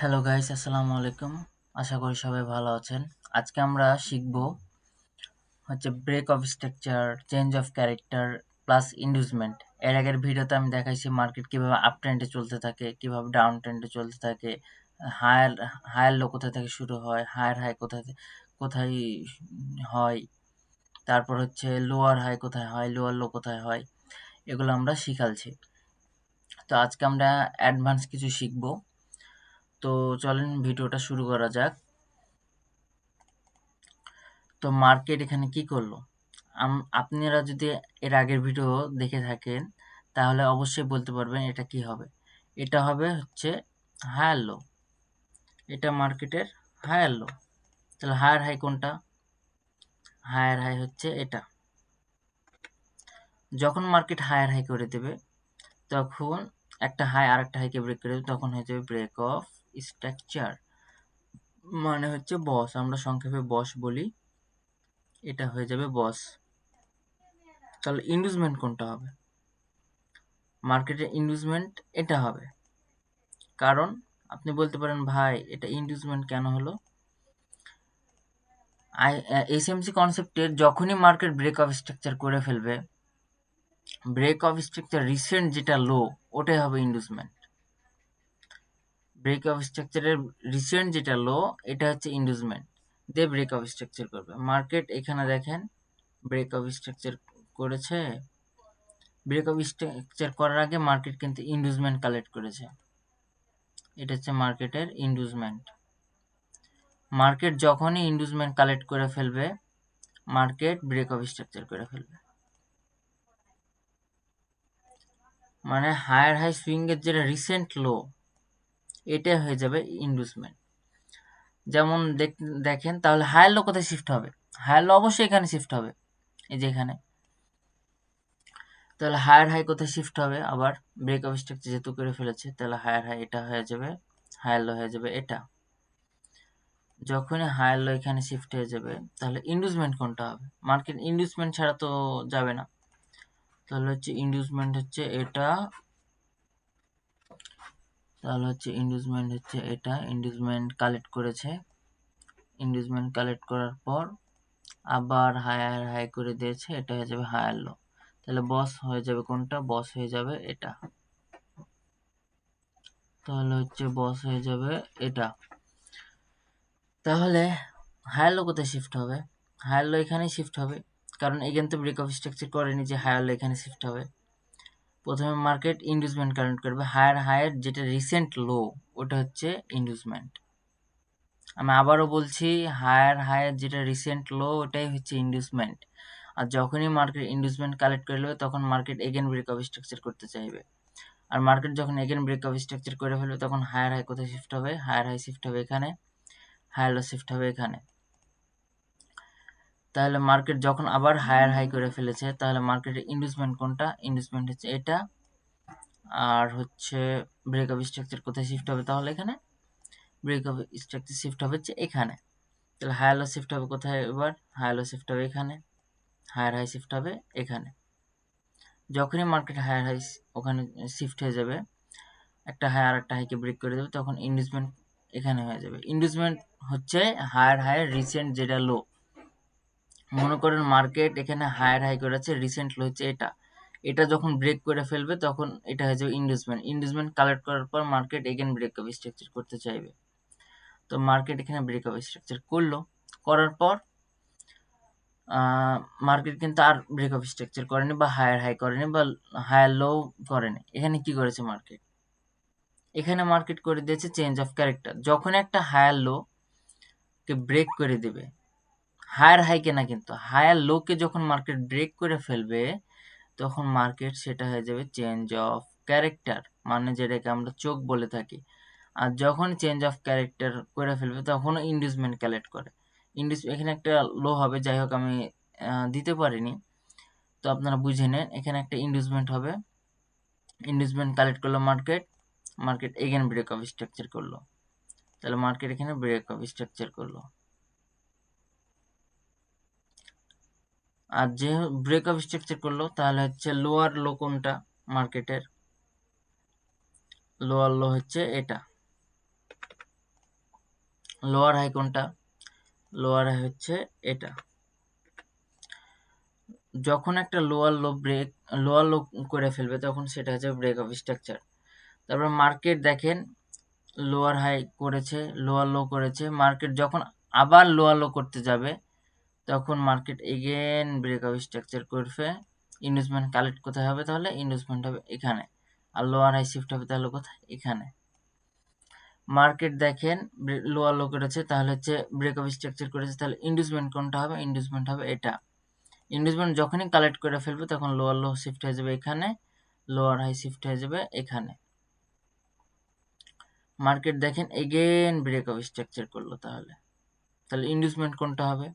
Hello guys, আসসালামু আলাইকুম। আশা করি সবাই ভালো আছেন। আজকে আমরা শিখব break of structure, change of character plus inducement. এর আগের ভিডিওতে আমি দেখাইছি মার্কেট কিভাবে আপ ট্রেন্ডে চলতে থাকে, কিভাবে ডাউন ট্রেন্ডে চলতে থাকে, হায়ার হায়ার লো কোথা থেকে শুরু হয়, হায়ার হাই কোথায় হয়, তারপর লোয়ার হাই কোথায় হয়, লোয়ার লো কোথায় হয়, এগুলো আমরা শিখালছি। তো আজকে আমরা অ্যাডভান্স কিছু শিখব। তো চলেন ভিডিওটা শুরু করা যাক। তো মার্কেট এখানে কি করলো? আপনারা যদি এর আগের ভিডিও দেখে থাকেন তাহলে অবশ্যই বলতে পারবেন এটা কি হবে। এটা হবে হায়ার লো। এটা মার্কেটের হায়ার লো। তাহলে হায়ার হাই কোনটা? হায়ার হাই এটা। যখন মার্কেট হায়ার হাই করে দেবে তখন একটা হাই আর একটা হাইকে ব্রেক করে দেবে, তখন হয়ে যাবে ব্রেক অফ স্ট্রাকচার, মানে বস। আমরা সংক্ষেপে বস বলি। এটা হয়ে যাবে বস। তাহলে ইন্ডিউসমেন্ট কোনটা হবে? মার্কেটের ইন্ডিউসমেন্ট এটা হবে। কারণ আপনি বলতে পারেন, ভাই এটা ইন্ডিউসমেন্ট কেন হলো? এসএমসি কনসেপ্টের যখনই মার্কেট ব্রেক অফ স্ট্রাকচার করে ফেলবে, ব্রেক অফ স্ট্রাকচার রিসেন্ট যেটা লো ওটাই হবে ইন্ডিউসমেন্ট। ব্রেক অফ স্ট্রাকচারের রিসেন্ট যেটা লো এটা হচ্ছে ইন্ডিউসমেন্ট, দিয়ে ব্রেক অফ স্ট্রাকচার করবে মার্কেট। এখানে দেখেন ব্রেক অফ স্ট্রাকচার করেছে। ব্রেক অফ স্ট্রাকচার করার আগে মার্কেট কিন্তু ইন্ডিউসমেন্ট কালেক্ট করেছে। এটা হচ্ছে মার্কেটের ইন্ডিউসমেন্ট। মার্কেট যখনই ইন্ডিউসমেন্ট কালেক্ট করে ফেলবে, মার্কেট ব্রেক অফ স্ট্রাকচার করে ফেলবে। মানে হায়ার হাই সুইং এর যেটা রিসেন্ট লো এটা হয়ে যাবে ইন্ডিউসমেন্ট। যেমন দেখেন, তাহলে হায়ার লো কোথায় শিফট হবে? হায়ার লো অবশ্যই এখানে শিফট হবে, এই যে এখানে। তাহলে হায়ার হাই কোথায় শিফট হবে? আবার ব্রেক অফ স্ট্রাকচার যেহেতু করে ফেলেছে, তাহলে হায়ার হাই এটা হয়ে যাবে, হায়ার লো হয়ে যাবে এটা। যখনই হায়ার লো এখানে শিফট হয়ে যাবে, তাহলে ইন্ডিউসমেন্ট কোনটা হবে? মার্কেট ইন্ডিউসমেন্ট ছাড়া তো যাবে না। তাহলে ইন্ডিউসমেন্ট এটা। তাহলে ইন্ডিউসমেন্ট এটা। ইন্ডিউসমেন্ট কালেক্ট করেছে। ইন্ডিউসমেন্ট কালেক্ট করার পর আবার হায়ার হাই করে দিয়েছে, এটা হয়ে যাবে হায়ার লো। তাহলে বস হয়ে যাবে কোনটা? বস হয়ে যাবে এটা। তাহলে বস হয়ে যাবে এটা। তাহলে হায়ার লো কোথায় শিফট হবে? হায়ার লো এখানেই শিফট হবে, কারণ এখান তো ব্রেক অফ স্ট্রাকচার করেনি যে হায়ার লো এখানে শিফট হবে। প্রথমে মার্কেট ইন্ডিউসমেন্ট কালেক্ট করবে, হায়ার হায়ার যেটা রিসেন্ট লো ওটা হচ্ছে ইন্ডিউসমেন্ট। আমি আবারও বলছি, হায়ার হায়ার যেটা রিসেন্ট লো ওটাই হচ্ছে ইন্ডিউসমেন্ট। আর যখনই মার্কেট ইন্ডিউসমেন্ট কালেক্ট করে নেবে, তখন market again break of structure করতে চাইবে। আর মার্কেট যখন এগেন ব্রেক অফ স্ট্রাকচার করে ফেলবে, তখন হায়ার হাই কোথায় শিফট হবে? হায়ার হাই শিফট হবে এখানে, হায়ার লো শিফট হবে এখানে। তাহলে মার্কেট যখন আবার হায়ার হাই করে ফেলেছে, তাহলে মার্কেটের ইন্ডিউসমেন্ট কোনটা? ইন্ডিউসমেন্ট এটা। আর ব্রেক অফ স্ট্রাকচার কোথায় শিফট হবে? তাহলে এখানে ব্রেক অফ স্ট্রাকচার শিফট হবে এখানে। তাহলে হায়ার লো শিফট হবে কোথায়? এবার হায়ার লো শিফট হবে এখানে, হায়ার হাই শিফট হবে এখানে। যখনই মার্কেট হায়ার হাই ওখানে শিফট হয়ে যাবে, একটা হাই আর একটা হাইকে ব্রেক করে দেবে, তখন ইন্ডিউসমেন্ট এখানে হয়ে যাবে। ইন্ডিউসমেন্ট হায়ার হায়ার রিসেন্ট যেটা লো। মনে করেন মার্কেট এখানে হায়ার হাই করেছে, রিসেন্ট লো এটা। এটা যখন ব্রেক করে ফেলবে, তখন এটা হয়ে যাবে ইন্ডিউসমেন্ট। ইন্ডিউসমেন্ট কালেক্ট করার পর market again break of structure করতে চাইবে। তো মার্কেট এখানে ব্রেক অফ স্ট্রাকচার করলো, করার পর মার্কেট কিন্তু আর ব্রেক অফ স্ট্রাকচার করেনি, বা হায়ার হাই করেনি, বা হায়ার লো করেনি। এখানে কি করেছে মার্কেট? এখানে মার্কেট করে দিয়েছে চেঞ্জ অফ ক্যারেক্টার। যখন একটা হায়ার লো কে ব্রেক করে দেবে, হায়ার হাইকে না, কিন্তু হায়ার লো কে যখন মার্কেট ব্রেক করে ফেলবে, তখন মার্কেট সেটা হয়ে যাবে চেঞ্জ অফ ক্যারেক্টার, মানে যেটাকে আমরা চোখ বলে থাকি। আর যখন চেঞ্জ অফ ক্যারেক্টার করে ফেলবে, তখনও ইন্ডিউসমেন্ট কালেক্ট করে। এখানে একটা লো হবে, যাই হোক আমি দিতে পারিনি, তো আপনারা বুঝে নেন। এখানে একটা ইন্ডিউসমেন্ট হবে, ইন্ডিউসমেন্ট কালেক্ট করলো market, market again break of structure করলো। তাহলে মার্কেট এখানে ব্রেক অফ স্ট্রাকচার করলো। আর যে ব্রেক অফ স্ট্রাকচার করলো, তাহলে লোয়ার লো কোনটা? মার্কেটের লোয়ার লো এটা। লোয়ার হাই কোনটা? লোয়ার হাই হচ্ছে এটা। যখন একটা লোয়ার লো করে ফেলবে তখন সেটা হচ্ছে ব্রেক অফ স্ট্রাকচার। তারপর মার্কেট দেখেন লোয়ার হাই করেছে, লোয়ার লো করেছে, মার্কেট যখন আবার লোয়ার লো করতে যাবে তখন market again break of structure করবে। ইনভেস্টমেন্ট কালেক্ট কোথায় হবে? তাহলে ইনভেস্টমেন্ট হবে এখানে, আর লোয়ার হাই শিফট হবে তাহলে কোথায়? এখানে। মার্কেট দেখেন লোয়ার লো করেছে, তাহলে হচ্ছে ব্রেক অফ স্ট্রাকচার করেছে, তাহলে ইনভেস্টমেন্ট কোনটা হবে? ইনভেস্টমেন্ট হবে এটা। ইনভেস্টমেন্ট যখনই কালেক্ট করে ফেলবে তখন লোয়ার লো শিফট হয়ে যাবে এখানে, লোয়ার হাই শিফট হয়ে যাবে এখানে। মার্কেট দেখেন এগেন ব্রেক অফ স্ট্রাকচার করলো, তাহলে ইনভেস্টমেন্ট কোনটা হবে?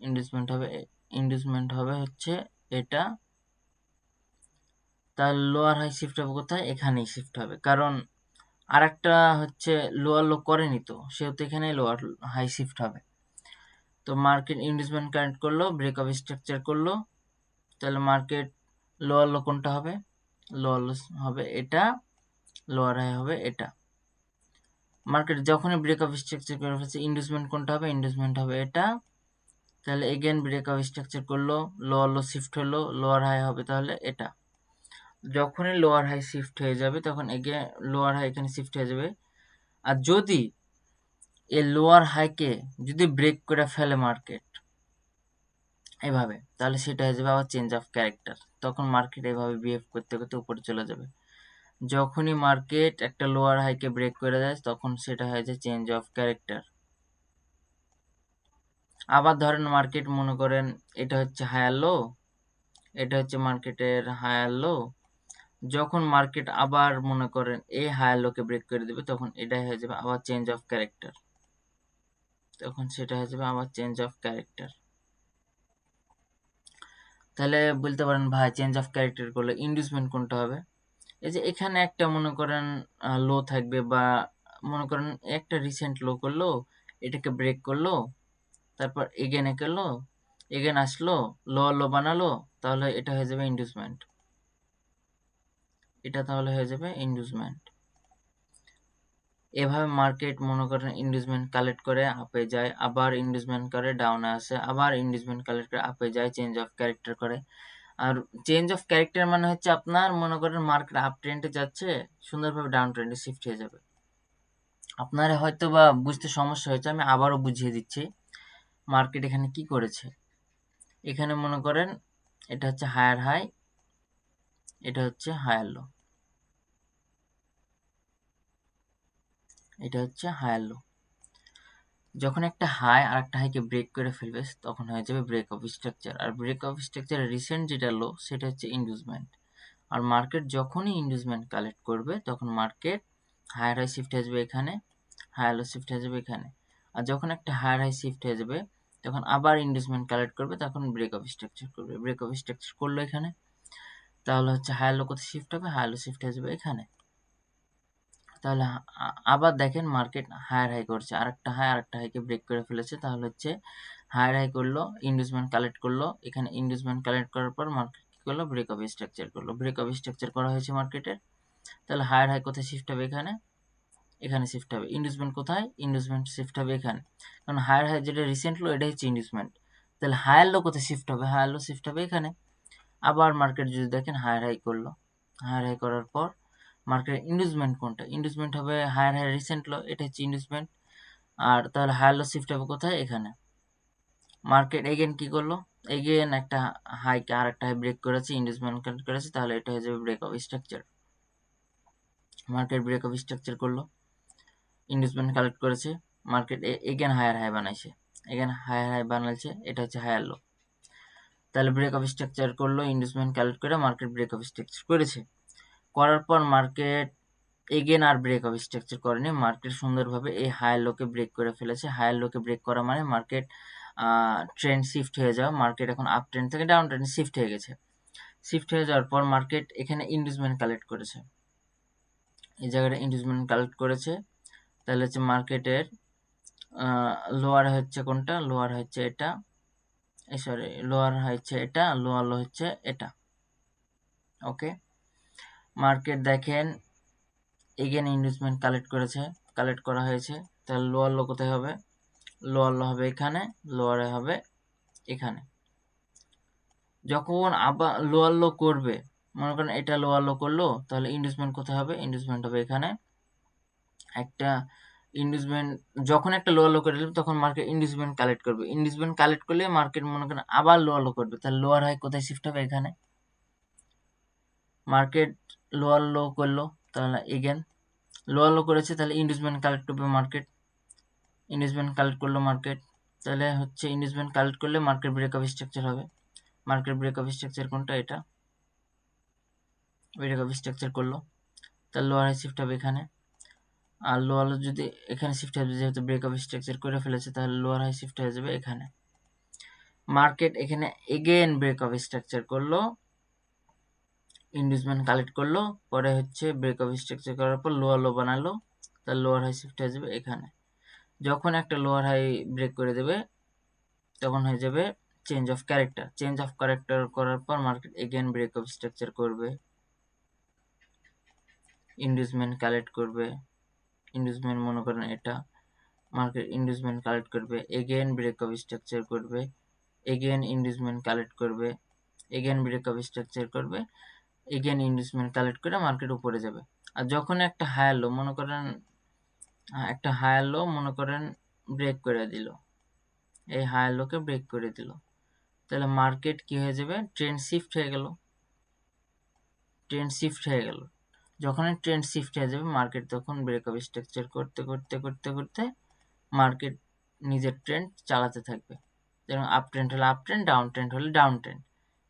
ইনভেস্টমেন্ট হবে হচ্ছে এটা। তার লোয়ার হাই শিফট হবে কোথায়? এখানেই শিফট হবে, কারণ আরেকটা হচ্ছে লোয়ার লো করেনি তো, সেহেতু এখানে লোয়ার হাই শিফট হবে। তো মার্কেট ইনভেস্টমেন্ট কারেক্ট করলো, ব্রেক অফ স্ট্রাকচার করলো, তাহলে মার্কেট লোয়ার লো কোনটা হবে? লোয়ার লো হবে এটা, লোয়ার হাই হবে এটা। মার্কেট যখনই ব্রেক অফ স্ট্রাকচার করে ফেলছে, ইনভেস্টমেন্ট কোনটা হবে? ইনভেস্টমেন্ট হবে এটা। তাহলে এগেন ব্রেক অফ স্ট্রাকচার করলো, লোয়ার লো শিফট হলো, লোয়ার হাই হবে তাহলে এটা। যখনই লোয়ার হাই শিফট হয়ে যাবে তখন এগেন লোয়ার হাই এখানে শিফট হয়ে যাবে। আর যদি এই লোয়ার হাইকে যদি ব্রেক করে ফেলে মার্কেট এভাবে, তাহলে সেটা হয়ে যাবে আবার চেঞ্জ অফ ক্যারেক্টার। তখন মার্কেট এভাবে বিহেভ করতে করতে উপরে চলে যাবে। যখনই মার্কেট একটা লোয়ার হাইকে ব্রেক করে দেয় তখন সেটা হয়ে যায় চেঞ্জ অফ ক্যারেক্টার। আবার ধরেন মার্কেট মনে করেন এটা হচ্ছে হায়ার লো, এটা হচ্ছে মার্কেটের হায়ার লো। যখন মার্কেট আবার মনে করেন এই হায়ার লোকে ব্রেক করে দেবে তখন এটাই হয়ে যাবে আবার চেঞ্জ অফ ক্যারেক্টার। তখন সেটা হয়ে যাবে আবার চেঞ্জ অফ ক্যারেক্টার। তাহলে বলতে পারেন ভাই চেঞ্জ অফ ক্যারেক্টার করলে ইনডিউসমেন্ট কোনটা হবে? এই যে এখানে একটা মনে করেন লো থাকবে, বা মনে করেন একটা রিসেন্ট লো করলো, এটাকে ব্রেক করলো, তারপর এগেন করলো, এগেন আসলো, লো বানালো, তাহলে এটা হয়ে যাবে ইনডিউসমেন্ট। এটা তাহলে হয়ে যাবে ইনডিউসমেন্ট। এভাবে মার্কেট মনে করেন ইনডিউসমেন্ট কালেক্ট করে আপে যায়, আবার ইনডিউসমেন্ট করে ডাউনে আসে, আবার ইনডিউসমেন্ট কালেক্ট করে আপে যায়, চেঞ্জ অফ ক্যারেক্টার করে। আর চেঞ্জ অফ ক্যারেক্টার মানে হচ্ছে আপনার মনে করেন মার্কেট আপ ট্রেন্ডে যাচ্ছে, সুন্দরভাবে ডাউন ট্রেন্ডে শিফট হয়ে যাবে। আপনার হয়তো বা বুঝতে সমস্যা হয়েছে, আমি আবারও বুঝিয়ে দিচ্ছি মার্কেট এখানে কি করেছে। এখানে মনে করেন এটা হচ্ছে হায়ার হাই, এটা হচ্ছে হায়ার লো, এটা হচ্ছে হায়ার লো। যখন একটা হাই আর একটা হাইকে ব্রেক করে ফেলবে তখন হয়ে যাবে ব্রেক অফ স্ট্রাকচার। আর ব্রেক অফ স্ট্রাকচারের রিসেন্ট যেটা লো সেটা হচ্ছে ইনডিউসমেন্ট। আর মার্কেট যখনই ইনডিউসমেন্ট কালেক্ট করবে তখন মার্কেট হায়ার হাই শিফট হয়ে যাবে এখানে, হায়ার লো শিফট হয়ে যাবে এখানে। আর যখন একটা হায়ার হাই শিফট হয়ে যাবে তখন আবার ইনডিউসমেন্ট কালেক্ট করবে, তখন ব্রেক অফ স্ট্রাকচার করবে। ব্রেক অফ স্ট্রাকচার করলো এখানে, তাহলে হচ্ছে হায়ার লো কোথায় শিফট হবে? হায়ার লো শিফট হয়ে যাবে এখানে। তাহলে আবার দেখেন মার্কেট হায়ার হাই করছে, আরেকটা হাইকে ব্রেক করে ফেলেছে, তাহলে হচ্ছে হায়ার হাই করলো, ইনডিউসমেন্ট কালেক্ট করলো, এখানে ইনডিউসমেন্ট কালেক্ট করার পর মার্কেট কি করলো? ব্রেক অফ স্ট্রাকচার করলো। ব্রেক অফ স্ট্রাকচার করা হয়েছে মার্কেটের, তাহলে হায়ার হাই কোথায় শিফট হবে? এখানে, এখানে শিফট হবে। ইনডিউসমেন্ট কোথায়? ইনডিউসমেন্ট শিফট হবে এখানে, কারণ হায়ার হাই যেটা রিসেন্ট লো এটা হচ্ছে ইনডিউসমেন্ট। তাহলে হায়ার লো কোথায় শিফট হবে? হায়ার লো শিফট হবে এখানে। আবার মার্কেট যদি দেখেন হায়ার হাই করলো, হায়ার হাই করার পর মার্কেট ইনডিউসমেন্ট কোনটা? ইনডিউসমেন্ট হবে হায়ার হাই রিসেন্ট লো, এটা হচ্ছে ইনডিউসমেন্ট। আর তাহলে হায়ার লো শিফট হবে কোথায়? এখানে। মার্কেট এগেন কি করলো? এগেন একটা হাইকে আর একটা হাই ব্রেক করেছে, ইনডিউসমেন্ট কালেক্ট করেছে, তাহলে এটা হয়ে যাবে break of structure. Market break of structure করলো, ইনডিউসমেন্ট কালেক্ট করেছে, মার্কেট এগেন হায়ার হাই বানাইছে, এগেন হায়ার হাই বানাইছে, এটা হচ্ছে হায়ার লো। তাহলে ব্রেক অফ স্ট্রাকচার করলো, ইনডিউসমেন্ট কালেক্ট করে মার্কেট ব্রেক অফ স্ট্রাকচার করেছে। করার পর মার্কেট এগেন আর ব্রেক অফ স্ট্রাকচার করেনি, মার্কেট সুন্দরভাবে এই হায়ার লোকে ব্রেক করে ফেলেছে। হায়ার লোকে ব্রেক করা মানে মার্কেট ট্রেন্ড শিফট হয়ে যাওয়া, মার্কেট এখন আপ ট্রেন্ড থেকে ডাউন ট্রেন্ড শিফট হয়ে গেছে। শিফট হয়ে যাওয়ার পর মার্কেট এখানে ইনডিউসমেন্ট কালেক্ট করেছে, এই জায়গাটা ইনডিউসমেন্ট কালেক্ট করেছে। তাহলে হচ্ছে মার্কেটের লোয়ার হচ্ছে কোনটা? লোয়ার হচ্ছে এটা, সরি লোয়ার হচ্ছে এটা, লোয়ার লো হচ্ছে এটা। ওকে, মার্কেট দেখেন এগেন ইনভেস্টমেন্ট কালেক্ট করেছে, কালেক্ট করা হয়েছে, তাহলে লোয়ার লো কোথায় হবে? লোয়ার লো হবে এখানে, লোয়ার হাই হবে এখানে। যখন আবার লোয়ার লো করবে, মনে করেন এটা লোয়ার লো করলো, তাহলে ইন্ডুসমেন্ট কোথায় হবে? ইন্ডুসমেন্ট হবে এখানে। একটা ইন্ডুসমেন্ট যখন একটা লোয়ার লো করে দিবে তখন মার্কেট ইন্ডুসমেন্ট কালেক্ট করবে। ইন্ডুসমেন্ট কালেক্ট করলে মার্কেট মনে করেন আবার লোয়ার লো করবে, তাহলে লোয়ার হাই কোথায় শিফট হবে? এখানে। মার্কেট লোয়ার লো করলো, তাহলে এগেন লোয়ার লো করেছে, তাহলে ইন্ডুসমেন্ট কালেক্ট করবে মার্কেট। ইন্ডুসমেন্ট কালেক্ট করলো মার্কেট, তাহলে হচ্ছে ইন্ডুসমেন্ট কালেক্ট করলে মার্কেট ব্রেকআপ স্ট্রাকচার হবে। মার্কেট ব্রেকআপ স্ট্রাকচার কোনটা? এটা ব্রেকআপ স্ট্রাকচার করলো, তাহলে লোয়ার হাই শিফট হবে এখানে। আর লোয়ার যদি এখানে শিফট হবে, যেহেতু ব্রেকআপ স্ট্রাকচার করে ফেলেছে, তাহলে লোয়ার হাই শিফট হয়ে যাবে এখানে। মার্কেট এখানে এগেন ব্রেকআপ স্ট্রাকচার করলো, ইন্ডুসমেন্ট কালেক্ট করলো, পরে হচ্ছে ব্রেকআপ স্ট্রাকচার করার পর লোয়ার লো বানালো, তাহলে লোয়ার হাই শিফট হয়ে যাবে এখানে। যখন একটা লোয়ার হাই ব্রেক করে দেবে তখন হয়ে যাবে change of character. Change of character করার পর মার্কেট এগেন ব্রেকআপ স্ট্রাকচার করবে, ইন্ডুসমেন্ট কালেক্ট করবে। ইন্ডুসমেন্ট মনে করেন এটা, মার্কেট ইন্ডুসমেন্ট কালেক্ট করবে, এগেন ব্রেকআপ স্ট্রাকচার করবে, এগেন ইন্ডুসমেন্ট কালেক্ট করবে, এগেন ব্রেকআপ স্ট্রাকচার করবে, এগেন ইন্ডুসমেন্ট কালেক্ট করে মার্কেট উপরে যাবে। আর যখন একটা হায়ার লো মনে করেন, একটা হায়ার লো মনে করেন ব্রেক করে দিল, এই হায়ার লোকে ব্রেক করে দিল, তাহলে মার্কেট কি হয়ে যাবে? ট্রেন্ড শিফট হয়ে গেল। ট্রেন্ড শিফট হয়ে গেল, যখন ট্রেন্ড শিফট হয়ে যাবে মার্কেট তখন ব্রেকআপ স্ট্রাকচার করতে করতে করতে করতে মার্কেট নিজের ট্রেন্ড চালাতে থাকবে। যেমন আপ ট্রেন্ড হলে আপ ট্রেন্ড, ডাউন ট্রেন্ড হলে ডাউন ট্রেন্ড,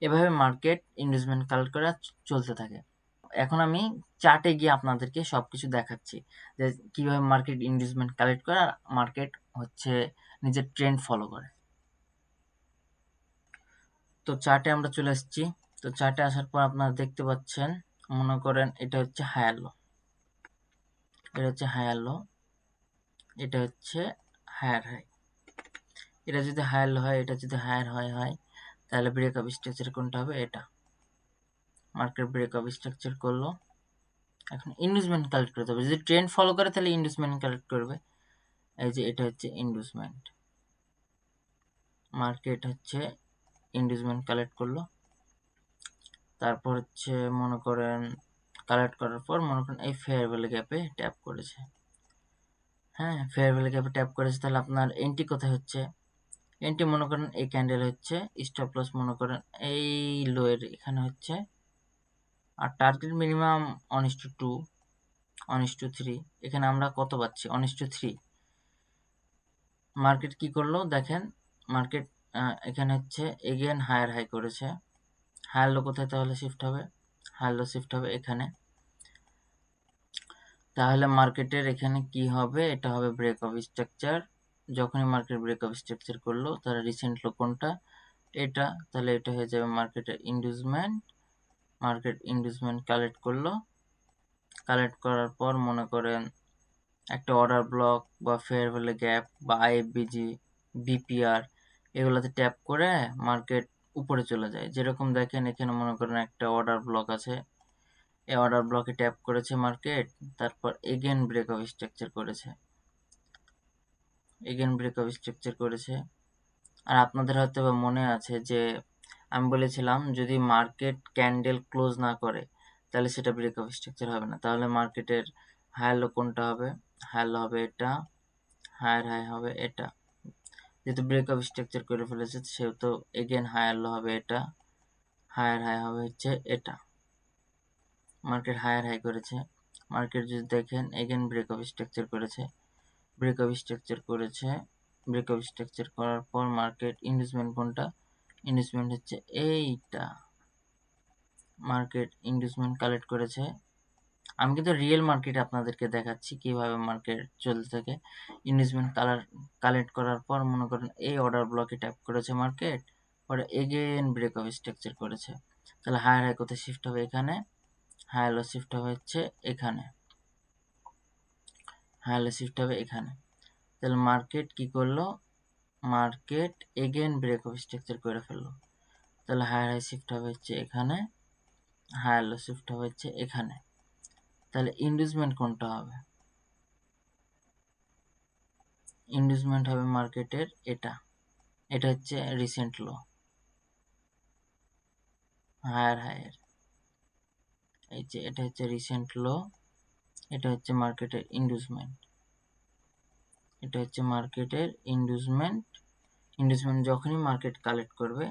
এভাবে মার্কেট ইনভেস্টমেন্ট কালেক্ট করে চলতে থাকে। এখন আমি চার্টে গিয়ে আপনাদেরকে সবকিছু দেখাচ্ছি যে কিভাবে মার্কেট ইনভেস্টমেন্ট কালেক্ট করে আর মার্কেট হচ্ছে নিজের ট্রেন্ড ফলো করে। তো চার্টে আমরা চলে এসেছি। তো চার্টে আসার পর আপনারা দেখতে পাচ্ছেন, মনে করেন এটা হচ্ছে হায়ার লো, এটা হচ্ছে হায়ার লো, এটা হচ্ছে হায়ার হাই। এটা যদি হায়ার লো হয়, এটা যদি হায়ার হাই হয়, তাহলে ব্রেকআপ স্ট্রাকচার কোনটা হবে? এটা। মার্কেট ব্রেকআপ স্ট্রাকচার করলো, এখন ইন্ডুসমেন্ট কালেক্ট করতে হবে। যদি ট্রেন্ড ফলো করে তাহলে ইন্ডুসমেন্ট কালেক্ট করবে। এই যে এটা হচ্ছে ইন্ডুসমেন্ট, মার্কেট হচ্ছে ইন্ডুসমেন্ট কালেক্ট করলো, তারপর হচ্ছে মনে করেন কালেক্ট করার পর মনে করেন এই ফেয়ার ভ্যালু গ্যাপে ট্যাপ করেছে। হ্যাঁ, ফেয়ার ভ্যালু গ্যাপে ট্যাপ করেছে, তাহলে আপনার এন্ট্রি কোথায় হচ্ছে? এন্ট্রি মনে করেন এই ক্যান্ডেল হচ্ছে, স্টপ লস মনে করেন এই লোয়ের এখানে হচ্ছে, আর টার্গেট মিনিমাম 1:2, 1:3। এখানে আমরা কত পাচ্ছি? 1:3। মার্কেট কি করলো দেখেন, মার্কেট এখানে হচ্ছে এগেন হায়ার হাই করেছে। হায়ার লো কোথায় তাহলে শিফট হবে? হায়ার লো শিফট হবে এখানে। তাহলে মার্কেটের এখানে কি হবে? এটা হবে ব্রেকআপ স্ট্রাকচার। যখনই মার্কেট ব্রেকআপ স্ট্রাকচার করলো, তাহলে রিসেন্ট লো কোনটা? এটা, তাহলে এটা হয়ে যাবে মার্কেটের ইন্ডুসমেন্ট। মার্কেট ইন্ডুসমেন্ট কালেক্ট করলো, কালেক্ট করার পর মনে করেন একটা অর্ডার ব্লক বা ফেয়ার ভ্যালু গ্যাপ বা আইএফবিজি, বিপিআর, এগুলোতে ট্যাপ করে মার্কেট উপরে চলে যায়। যেরকম দেখেন এখানে মনে করেন একটা অর্ডার ব্লক আছে, এই অর্ডার ব্লকে ট্যাপ করেছে মার্কেট, তারপর এগেন ব্রেকআপ স্ট্রাকচার করেছে, এগেন ব্রেকআপ স্ট্রাকচার করেছে। আর আপনাদের হয়তো মনে আছে যে আমি বলেছিলাম যদি মার্কেট ক্যান্ডেল ক্লোজ না করে তাহলে সেটা ব্রেকআপ স্ট্রাকচার হবে না। তাহলে মার্কেটের হায়ার লো কোনটা হবে? হায়ার লো হবে এটা, হায়ার হাই হবে এটা। যেহেতু ব্রেকআপ স্ট্রাকচার করে ফেলেছে সেহেতু এগেন হায়ার লো হবে এটা, হায়ার হাই হবে হচ্ছে এটা। মার্কেট হায়ার হাই করেছে, মার্কেট যদি দেখেন এগেন ব্রেকআপ স্ট্রাকচার করেছে, ব্রেকআপ স্ট্রাকচার করেছে, ব্রেকআপ স্ট্রাকচার করার পর মার্কেট ইনভেস্টমেন্ট কোনটা? ইনভেস্টমেন্ট হচ্ছে এইটা। মার্কেট ইনভেস্টমেন্ট কালেক্ট করেছে। আমি কিন্তু রিয়েল মার্কেট আপনাদেরকে দেখাচ্ছি কিভাবে মার্কেট চলতে থাকে। ইনভেস্টমেন্ট কালেক্ট করার পর মনে করেন এই অর্ডার ব্লকে ট্যাপ করেছে মার্কেট, পরে এগেন ব্রেকআপ স্ট্রাকচার করেছে, তাহলে হায়ার হাই কোথায় শিফট হবে? এখানে। হায়ার লো শিফট হবে হচ্ছে এখানে, হায়ার লো শিফট হবে এখানে। তাহলে মার্কেট কি করলো? মার্কেট এগেন ব্রেকআপ স্ট্রাকচার করে ফেললো, তাহলে হায়ার হাই শিফট হবে হচ্ছে এখানে, হায়ার লো শিফট হবে হচ্ছে এখানে। তাহলে ইনভেস্টমেন্ট কোনটা হবে? ইন্ডিউসমেন্ট হবে মার্কেটের এটা হচ্ছে রিসেন্ট লো, হায়ার এই যে এটা হচ্ছে রিসেন্ট লো, এটা হচ্ছে মার্কেটের ইন্ডিউসমেন্ট, এটা হচ্ছে মার্কেটের ইন্ডিউসমেন্ট যখনই মার্কেট কালেক্ট করবে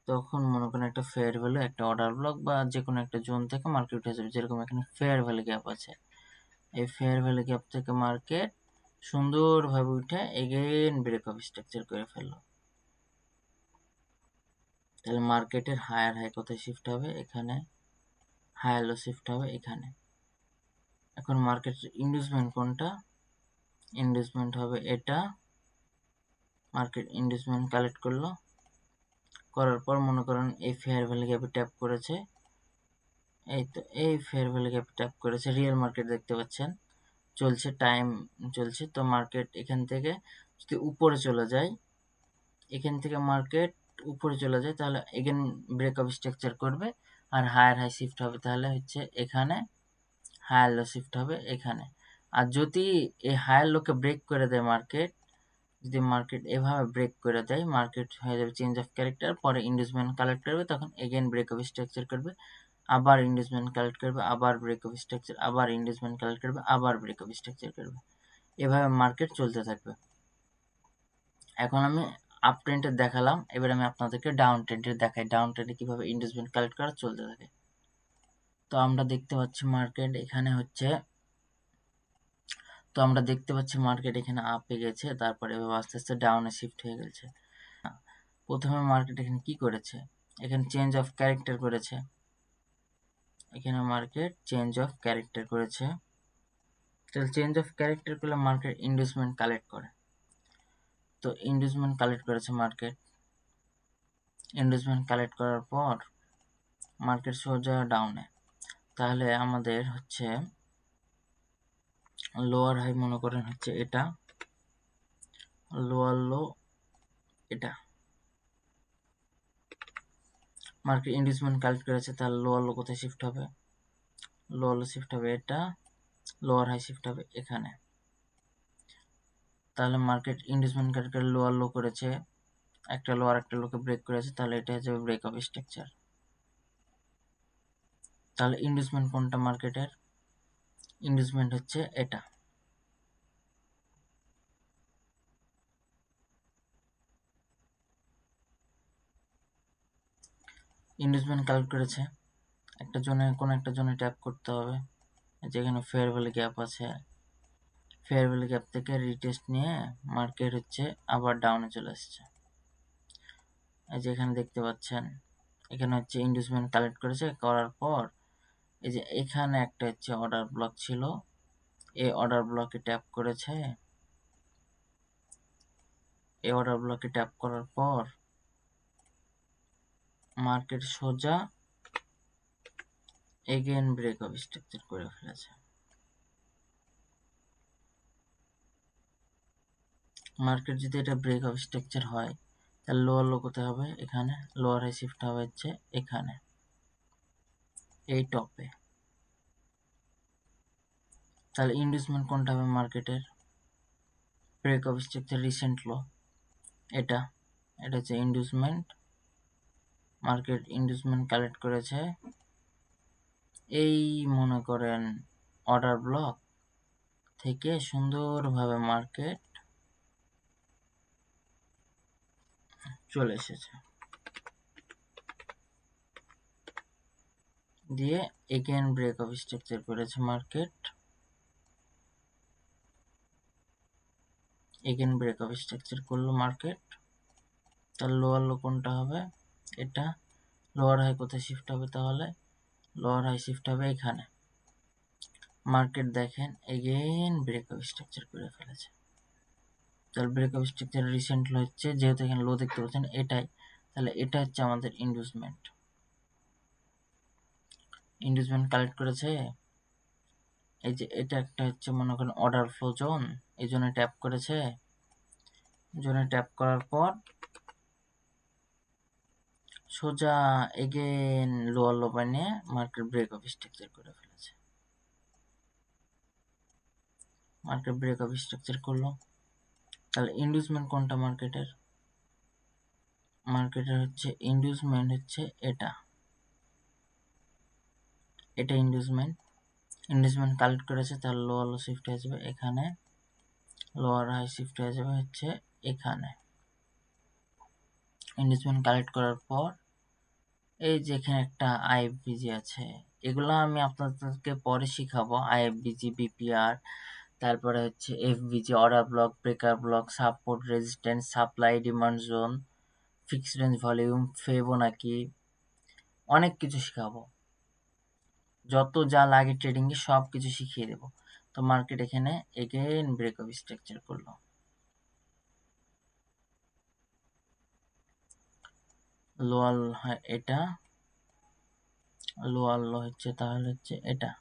তখন মনে করেন একটা ফেয়ার ভ্যালু, একটা অর্ডার ব্লক বা যে কোনো একটা জোন থেকে মার্কেট উঠে যাবে। যেরকম এখানে ফেয়ার ভ্যালু গ্যাপ আছে, এই ফেয়ার ভ্যালু গ্যাপ থেকে মার্কেট সুন্দরভাবে উঠে এগেইন ব্রেক অফ স্ট্রাকচার করে ফেললো। তাহলে মার্কেটের হায়ার হাই কোথায় শিফট হবে? এখানে। হায়ার লো শিফট হবে এখানে। এখন মার্কেটের ইন্ডিউসমেন্ট কোনটা? ইন্ডিউসমেন্ট হবে এটা। মার্কেট ইন্ডিউসমেন্ট কালেক্ট করলো, করার পর মনে করেন এই ফেয়ার ভ্যালু গ্যাপে ট্যাপ করেছে, এই তো এই ফেয়ার ভ্যালু গ্যাপে ট্যাপ করেছে, রিয়েল মার্কেট দেখতে পাচ্ছেন চলছে, টাইম চলছে। তো মার্কেট এখান থেকে যদি উপরে চলে যায়, এখান থেকে মার্কেট উপরে চলে যায় তাহলে এগেন ব্রেক অফ স্ট্রাকচার করবে আর হায়ার হাই শিফট হবে। তাহলে হচ্ছে এখানে হায়ার লো শিফট হবে এখানে। আর যদি এই হায়ার লোকে ব্রেক করে দেয় মার্কেট, যদি মার্কেট এভাবে ব্রেক করে দেয়, মার্কেট হয়ে যাবে চেঞ্জ অফ ক্যারেক্টার, পরে ইন্ডিউসমেন্ট কালেক্ট করবে, তখন এগেন ব্রেক অফ স্ট্রাকচার করবে, আবার ইন্ডিউসমেন্ট কালেক্ট করবে, আবার ব্রেক অফ স্ট্রাকচার, আবার ইন্ডিউসমেন্ট কালেক্ট করবে, আবার ব্রেক অফ স্ট্রাকচার করবে। এভাবে মার্কেট চলতে থাকবে। এখন আমি আপ ট্রেন্ডের দেখালাম, এবার আমি আপনাদেরকে ডাউন ট্রেন্ডের দেখাই, ডাউন ট্রেন্ডে কিভাবে ইনভেস্টমেন্ট কালেক্ট করা চলতে থাকে। তো আমরা দেখতে পাচ্ছি মার্কেট এখানে এখানে আপে গেছে, তারপরে এভাবে আস্তে আস্তে ডাউনে শিফট হয়ে গেছে। প্রথমে মার্কেট এখানে কি করেছে? এখানে চেঞ্জ অফ ক্যারেক্টার করেছে, এখানে মার্কেট চেঞ্জ অফ ক্যারেক্টার করেছে। তাহলে চেঞ্জ অফ ক্যারেক্টার করলে মার্কেট ইনভেস্টমেন্ট কালেক্ট করে। তো ইনভেস্টমেন্ট কালেক্ট করেছে মার্কেট, ইনভেস্টমেন্ট কালেক্ট করার পর মার্কেট সোজা ডাউনে। তাহলে আমাদের হচ্ছে লোয়ার হাই মনে করেন হচ্ছে এটা, লোয়ার লো এটা। মার্কেট ইনভেস্টমেন্ট কালেক্ট করেছে, তাহলে লোয়ার লো কোথায় শিফট হবে? লোয়ার লো শিফট হবে এটা, লোয়ার হাই শিফট হবে এখানে। তাহলে মার্কেট ইনভেস্টমেন্ট কালেক্ট করে লোয়ার লো করেছে, একটা লো আর একটা লোকে ব্রেক করেছে, তাহলে এটা হচ্ছে ব্রেক অফ স্ট্রাকচার। তাহলে ইনভেস্টমেন্ট কোনটা মার্কেটের? ইনভেস্টমেন্ট হচ্ছে এটা। ইনভেস্টমেন্ট কালেক্ট করেছে, একটা জোনে কোন একটা জোনে ট্যাপ করতে হবে, যেখানে ফেয়ার ভ্যালু গ্যাপ আছে, ফেয়ার ভ্যালু গ্যাপ থেকে রিটেস্ট নিয়ে মার্কেট হচ্ছে আবার ডাউনে চলে আসছে। এই যে এখানে দেখতে পাচ্ছেন, এখানে হচ্ছে ইনভেস্টমেন্ট কালেক্ট করেছে, করার পর এই যে এখানে একটা হচ্ছে অর্ডার ব্লক ছিল, এই অর্ডার ব্লকে ট্যাপ করেছে, এই অর্ডার ব্লকে ট্যাপ করার পর মার্কেট সোজা এগেন ব্রেক অফ স্ট্রাকচার করে ফেলেছে। মার্কেট যদি এটা ব্রেক অফ স্ট্রাকচার হয় তাহলে লোয়ার লো কোথায় হবে? এখানে। লোয়ার হাই শিফট হবে হচ্ছে এখানে, এই টপে। তাহলে ইনভেস্টমেন্ট কোনটা হবে মার্কেটের? ব্রেক অফ স্ট্রাকচার রিসেন্ট লো এটা, এটা হচ্ছে ইনভেস্টমেন্ট। মার্কেট ইনভেস্টমেন্ট কালেক্ট করেছে, এই মনে করেন অর্ডার ব্লক থেকে সুন্দরভাবে মার্কেট চলে এসেছে, দিয়ে এগেন ব্রেক অফ স্ট্রাকচার করেছে market, again break of structure করলো মার্কেট। তার লোয়ার লো কোনটা হবে? এটা। লোয়ার হাই কোথায় শিফট হবে তাহলে? লোয়ার হাই শিফট হবে এখানে। মার্কেট দেখেন এগেইন ব্রেক অফ স্ট্রাকচার করে ফেলেছে। তাহলে ব্রেক অফ স্ট্রাকচার রিসেন্ট লো হচ্ছে, যেহেতু এখানে লো দেখতে পাচ্ছেন এটাই, তাহলে এটা হচ্ছে আমাদের ইনভেস্টমেন্ট। ইনভেস্টমেন্ট কালেক্ট করেছে, এই যে এটা একটা হচ্ছে মনে করেন অর্ডার ফ্লো জোন, এই জোনে ট্যাপ করেছে, জোনে ট্যাপ করার পর সোজা এগেন লোয়ার লো বানিয়ে মার্কেট ব্রেক অফ স্ট্রাকচার করে ফেলেছে। মার্কেট ব্রেক অফ স্ট্রাকচার করলো, তাহলে ইন্ডিউসমেন্ট কোনটা মার্কেটের হচ্ছে ইন্ডিউসমেন্ট হচ্ছে এটা ইন্ডিউসমেন্ট কালেক্ট করেছে, তাহলে লোয়ার লো শিফট হয়ে যাবে এখানে, লোয়ার হাই শিফট হয়ে যাবে হচ্ছে এখানে। ইন্ডিউসমেন্ট কালেক্ট করার পর এই যে এখানে একটা আইএফবিজি আছে, এগুলো আমি আপনাদেরকে পরে শিখাবো। আইএফবিজি, বিপিআর, তারপরে হচ্ছে FBG, order block, breaker block, support, resistance, supply, demand zone, fixed range volume, Fibonacci, অনেক কিছু শিখাবো। যত যা লাগে ট্রেডিং এ সব কিছু শিখিয়ে দেবো। তো মার্কেট এখানে এগেইন ব্রেকআপ স্ট্রাকচার করলো, লোয়ার এটা, লোয়ার লো হচ্ছে তাহলে হচ্ছে এটা।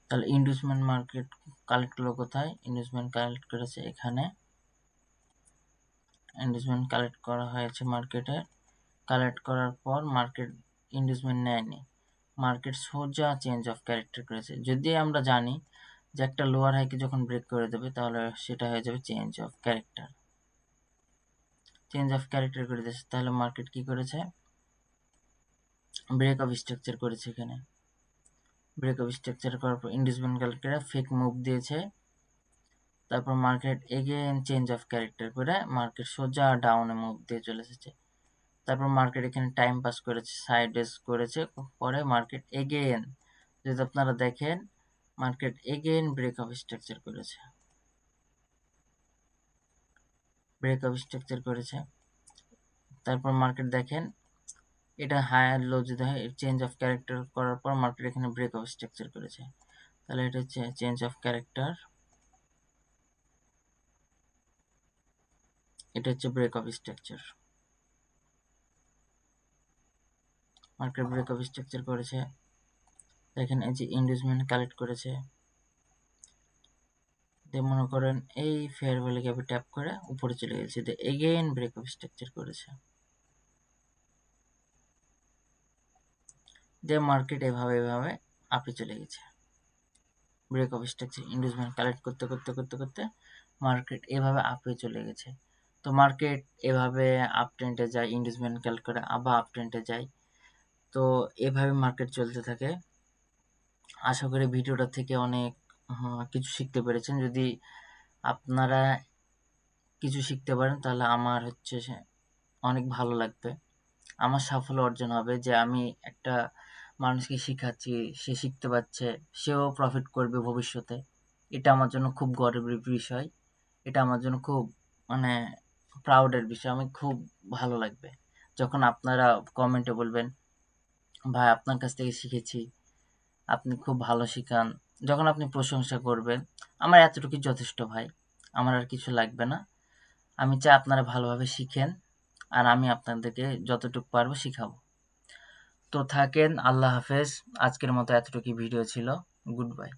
তাহলে ইন্ডিউসমেন্ট মার্কেট কালেক্ট হলো কোথায়? ইন্ডিউসমেন্ট কালেক্ট করেছে এখানে, ইন্ডিউসমেন্ট কালেক্ট করা হয়েছে মার্কেটে। কালেক্ট করার পর মার্কেট ইন্ডিউসমেন্ট নেয়নি, মার্কেট সোজা চেঞ্জ অফ ক্যারেক্টার করেছে। যদি আমরা জানি যে একটা লোয়ার হাইকে যখন ব্রেক করে দেবে তাহলে সেটা হয়ে যাবে change of character. Change of character করে দিয়েছে, তাহলে মার্কেট কি করেছে? ব্রেক অফ স্ট্রাকচার করেছে এখানে। ব্রেক অফ স্ট্রাকচার করার পর ইন্ডিউসমেন্ট ক্যারেক্টারে ফেক মুভ দিয়েছে, তারপর market again change of character করে মার্কেট সোজা ডাউনে মুভ দিয়ে চলে এসেছে। তারপর মার্কেট এখানে টাইম পাস করেছে, সাইড ওয়েজ করেছে, পরে মার্কেট এগেইন, যদি আপনারা দেখেন market again break of structure করেছে, ব্রেক অফ স্ট্রাকচার করেছে। তারপর মার্কেট দেখেন এটা হায়ার লো যদি হয়, চেঞ্জ অফ ক্যারেক্টার করার পর মার্কেট এখানে ব্রেক অফ স্ট্রাকচার করেছে, তাহলে এটা হচ্ছে চেঞ্জ অফ ক্যারেক্টার, এটা হচ্ছে break of structure. Market break of structure করেছে, দেখেন এই যে ইন্ডিউসমেন্ট কালেক্ট করেছে, মনে করেন এই ফেয়ার ভ্যালু গ্যাপে ট্যাপ করে উপরে চলে গেছে, এগেইন ব্রেক অফ স্ট্রাকচার করেছে, যে মার্কেট এভাবে আপে চলে গেছে। Break of structure inducement collect করতে করতে করতে করতে মার্কেট এভাবে আপে চলে গেছে। তো মার্কেট এভাবে আপ ট্রেন্ডে যায়, ইন্ডিউসমেন্ট কালেক্ট করে আবার আপ ট্রেন্ডে যায়। তো এভাবে মার্কেট চলতে থাকে। আশা করি ভিডিওটা থেকে অনেক কিছু শিখতে পেরেছেন। যদি আপনারা কিছু শিখতে পারেন তাহলে আমার হচ্ছে অনেক ভালো লাগবে, আমার সাফল্য অর্জন হবে যে আমি একটা মানুষকে শিখাচ্ছি, সে শিখতে পারছে, সেও প্রফিট করবে ভবিষ্যতে। এটা আমার জন্য খুব গর্বের বিষয়, এটা আমার জন্য খুব মানে প্রাউডের বিষয়। আমি খুব ভালো লাগবে যখন আপনারা কমেন্টে বলবেন ভাই আপনার কাছ থেকে শিখেছি, আপনি খুব ভালো শিখান। যখন আপনি প্রশংসা করবেন আমার এতটুকুই যথেষ্ট ভাই, আমার আর কিছু লাগবে না। আমি চাই আপনারা ভালোভাবে শিখেন আর আমি আপনাদেরকে যতটুকু পারবো শিখাবো। তো থাকেন, আল্লাহ হাফেজ। আজকের মতো এতটুকুই ভিডিও ছিল, গুড বাই।